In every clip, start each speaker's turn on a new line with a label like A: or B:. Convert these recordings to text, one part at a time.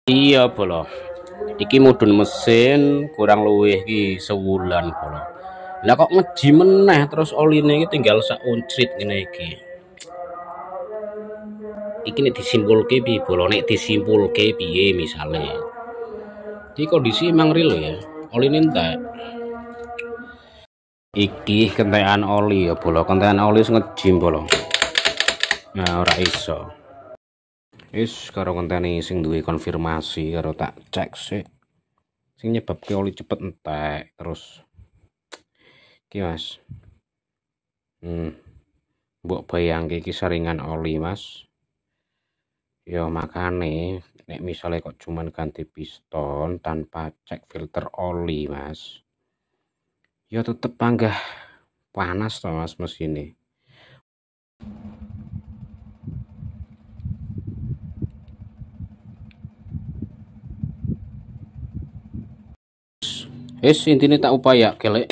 A: Iya bolo, iki mudhun mesin kurang luwih iki sewulan bolo. Lah kok ngeji meneh terus oline iki tinggal sak uncrit ngene iki. Iki nek disimpulke piye bolo? Nek disimpulke piye misale. Iki kondisi emang real ya. Oline entek. Iki kentekan oli ya bolo, kentekan oli wis ngeji bolo. Nah ora iso. Wis karo kontene sing duwe konfirmasi karo tak cek sih. Sing nyebabke oli cepet entek terus iki Mas. Mbok bayangke iki saringan oli Mas. Ya makane nek misalnya kok cuman ganti piston tanpa cek filter oli Mas. Ya tetep panggah panas toh Mas mesinnya. Wis intine tak upaya kelek.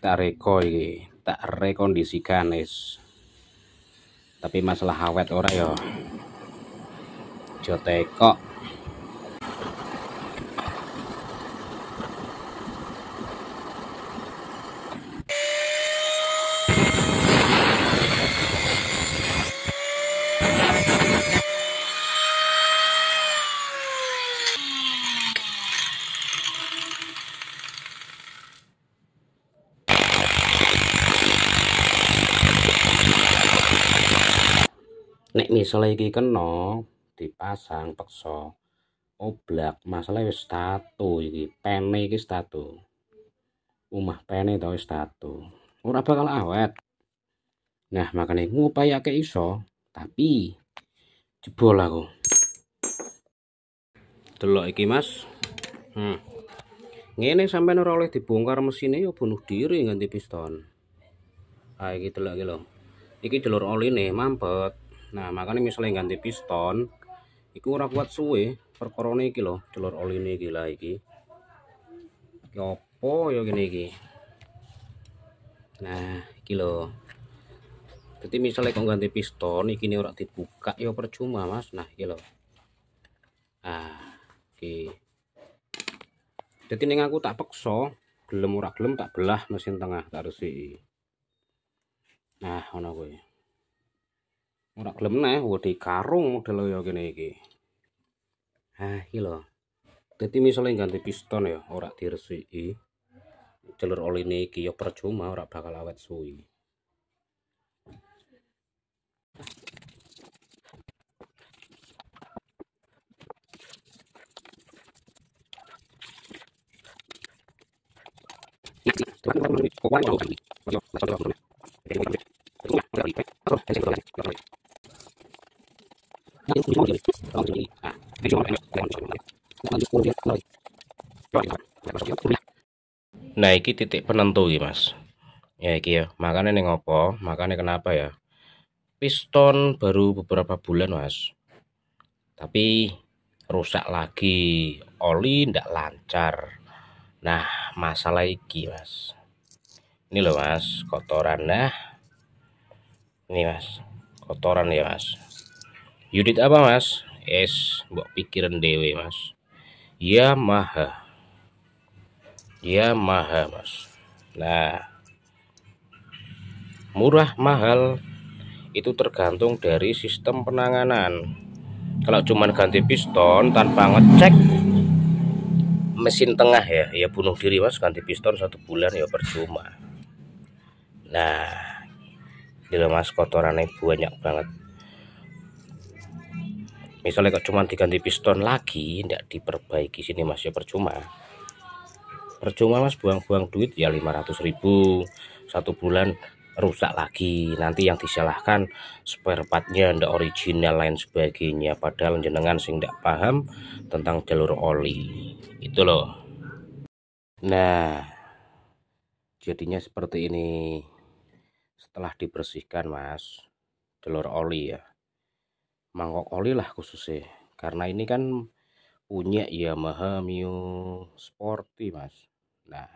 A: Tak reko iki, tak rekondisikan wis. Tapi masalah awet ora ya. Jo tekok. Nek misalnya iki kena dipasang peksa oblak masalah wis tatu iki pene iki tatu omah pene to wis tatu ora bakal awet. Nah makanya ngupayake iso tapi jebol aku delok iki Mas. Ngene sampean ora oleh dibongkar mesinnya ya bunuh diri ganti piston. Iki delok iki lho, iki jalur oline mampet. Nah makanya misalnya ganti piston iku ora kuat suwe perkorone iki lho jalur oline iki lah iki opo ya gini iki. Nah iki lho, jadi misalnya kok ganti piston iki ini ora dibuka ya percuma Mas. Nah iki lho, iki jadi ning aku tak peksa gelem ora gelem tak belah mesin tengah tak resiki. Nah ngono kuwi ora gelem neh wedi karung model ya gini iki. Iki lho, jadi misalnya ganti piston ya ora diresiki jalur oline iki ya percuma ora bakal awet suwi. Nah iki titik penentu iki Mas. Ya iki ya makanya ning ngopo makanya kenapa ya piston baru beberapa bulan Mas tapi rusak lagi, oli ndak lancar. Nah masalah iki Mas, ini loh Mas kotoran. Nah ini Mas kotoran ya Mas. Unit apa Mas? Mbok pikiran dewe Mas. Yamaha Mas. Nah murah mahal itu tergantung dari sistem penanganan. Kalau cuman ganti piston tanpa ngecek mesin tengah ya bunuh diri Mas. Ganti piston 1 bulan ya percuma. Nah ini Mas kotorannya banyak banget. Misalnya kok cuma diganti piston lagi tidak diperbaiki sini Mas ya percuma Mas, buang-buang duit ya 500.000 1 bulan rusak lagi. Nanti yang disalahkan spare partnya ndak original lain sebagainya, padahal jenengan sing ndak paham tentang jalur oli itu loh. Nah jadinya seperti ini setelah dibersihkan Mas jalur oli ya, mangkok oli lah khususnya karena ini kan punya Yamaha Mio Sporty Mas. Nah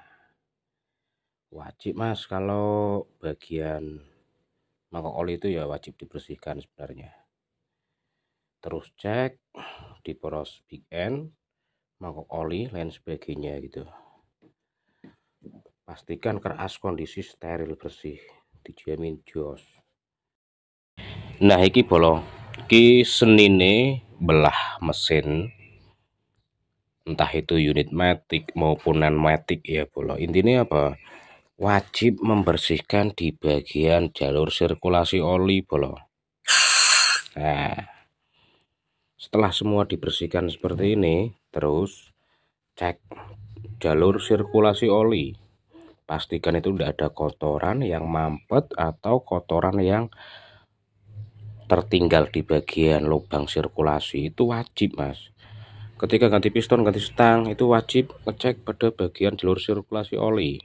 A: wajib Mas kalau bagian mangkok oli itu ya wajib dibersihkan sebenarnya. terus cek di poros big end, mangkok oli, lain sebagainya gitu. Pastikan keras, kondisi steril, bersih, dijamin jos. Nah iki bolo, iki senine belah mesin, entah itu unit matic maupun non matic ya bolo. Intinya apa? Wajib membersihkan di bagian jalur sirkulasi oli bolo. Nah, setelah semua dibersihkan seperti ini, terus cek jalur sirkulasi oli. Pastikan itu tidak ada kotoran yang mampet atau kotoran yang tertinggal di bagian lubang sirkulasi. Itu wajib mas. Ketika ganti piston, ganti stang, itu wajib ngecek pada bagian jalur sirkulasi oli.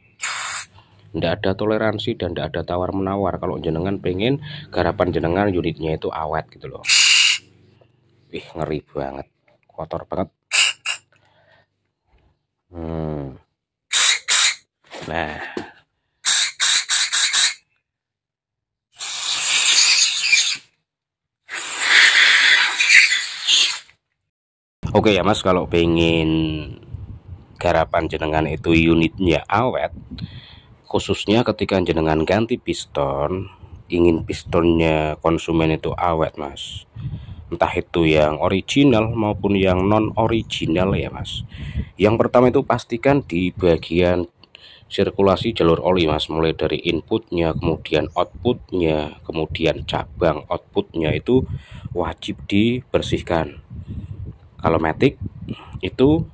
A: Tidak ada toleransi dan tidak ada tawar menawar kalau jenengan pengen garapan jenengan unitnya itu awet gitu loh. Ih, ngeri banget, kotor banget. Nah, oke ya mas, kalau pengen garapan jenengan itu unitnya awet, khususnya ketika jenengan ganti piston, ingin pistonnya konsumen itu awet mas, entah itu yang original maupun yang non original ya mas. Yang pertama itu pastikan di bagian sirkulasi jalur oli mas, mulai dari inputnya, kemudian outputnya, kemudian cabang outputnya itu wajib dibersihkan. Kalau matic itu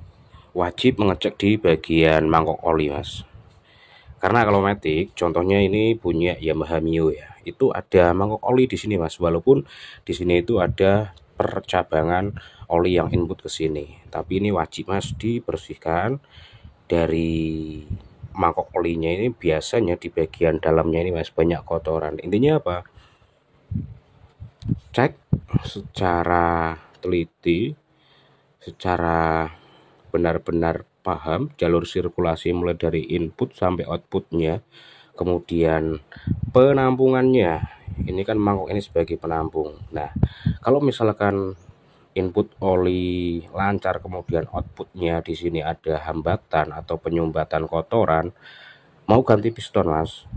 A: wajib mengecek di bagian mangkok oli mas, karena kalau matic contohnya ini punya Yamaha Mio ya, itu ada mangkok oli di sini mas, walaupun di sini itu ada percabangan oli yang input ke sini, tapi ini wajib mas dibersihkan. Dari mangkok olinya ini biasanya di bagian dalamnya ini mas banyak kotoran. Intinya apa? Cek secara teliti, secara benar-benar paham jalur sirkulasi mulai dari input sampai outputnya, kemudian penampungannya. Ini kan mangkok ini sebagai penampung. Nah, kalau misalkan input oli lancar kemudian outputnya di sini ada hambatan atau penyumbatan kotoran, mau ganti piston mas,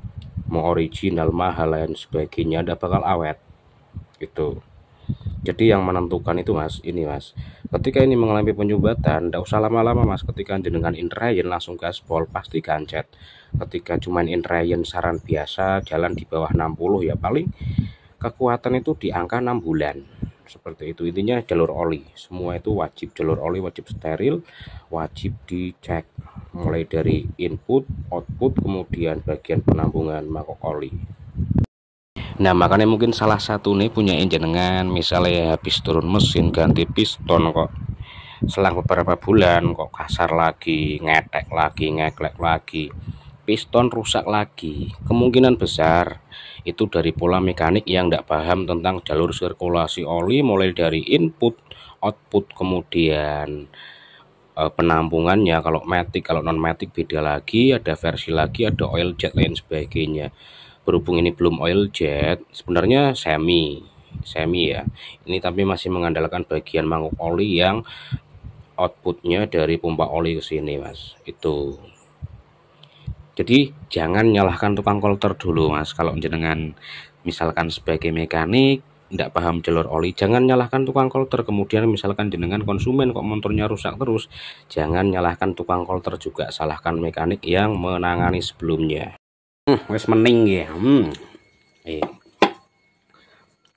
A: mau original mahal lain sebagainya, ada bakal awet gitu. Jadi yang menentukan itu mas, ini mas, ketika ini mengalami penyumbatan, tidak usah lama-lama mas. Ketika jenengan intrayen langsung gaspol, pasti gancet. Ketika cuman intrayen saran biasa jalan di bawah 60 ya paling kekuatan itu di angka 6 bulan seperti itu. Intinya jalur oli semua itu wajib, jalur oli wajib steril, wajib dicek mulai dari input, output, kemudian bagian penampungan mangkok oli. Nah makanya mungkin salah satu nih punya jenengan misalnya habis turun mesin ganti piston kok selang beberapa bulan kok kasar lagi, ngetek lagi, ngeklek lagi, piston rusak lagi, kemungkinan besar itu dari pola mekanik yang tidak paham tentang jalur sirkulasi oli mulai dari input, output, kemudian penampungannya. Kalau matic, kalau non matic beda lagi, ada versi lagi, ada oil jet lain sebagainya. Berhubung ini belum oil jet, sebenarnya semi ya ini, tapi masih mengandalkan bagian mangkok oli yang outputnya dari pompa oli ke sini mas. Itu jadi jangan nyalahkan tukang kolter dulu mas. Kalau jenengan misalkan sebagai mekanik tidak paham jalur oli, jangan nyalahkan tukang kolter. Kemudian misalkan jenengan konsumen kok motornya rusak terus, jangan nyalahkan tukang kolter juga, salahkan mekanik yang menangani sebelumnya. Wes mening ya.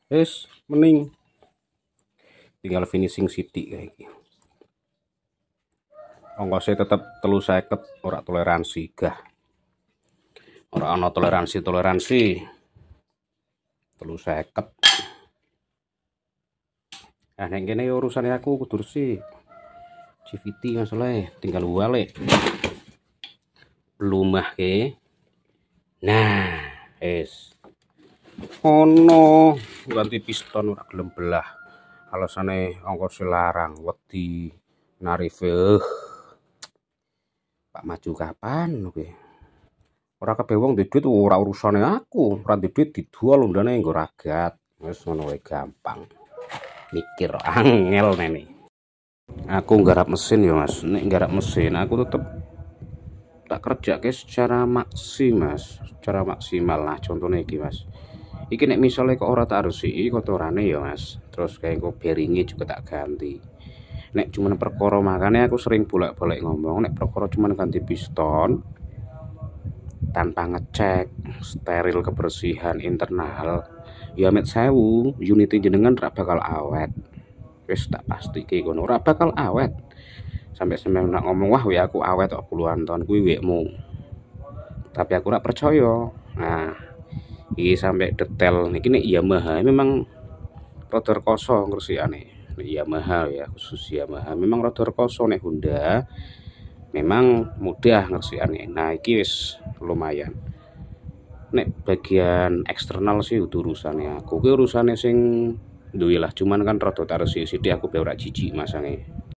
A: Wes mening. Tinggal finishing sidik kayak gini. Ongkosnya tetap 350, ora toleransi gah. Ora ana toleransi 350. Nah nek kene urusannya aku kudu sih. CVT masalahnya tinggal balik. Lumah ke. Nah, ono ganti piston ora gelem belah. Alasane ongkos larang, wedi narife. Pak maju kapan oke. Ora kabeh wong duwe duit ora urusane aku, ora duwe duit didual undane nggo ragat. Wis ngono wae gampang. mikir angel nih. Aku nggarap mesin ya Mas, nek nggarap mesin aku tetep tak kerja guys secara secara maksimal. Nah contohnya iki Mas, iki nek misalnya kok ora tak resiki kotorane ya Mas, terus kayak kok bearingnya juga tak ganti. Nek cuman perkara makanya aku sering bolak-balik ngomong, nek perkara cuman ganti piston tanpa ngecek steril kebersihan internal ya met sewu unit jenengan ora bakal awet. Wis tak pasti kayak ngono, ora bakal awet. Sampai sampeyan nak ngomong wah ya aku awet kok puluhan tahun kuwi wekmu. Tapi aku ora percaya. Nah, iki sampai detail niki nek Yamaha memang rada rekoso ngresikane. Nek Yamaha ya, khusus Yamaha memang rada rekoso. Nek Honda memang mudah ngresikane. Nah, iki wis lumayan. Nek bagian eksternal sih urusannya aku. Ki urusane sing duwe lah, cuman kan rada taruh sithik aku be ora jijik masange.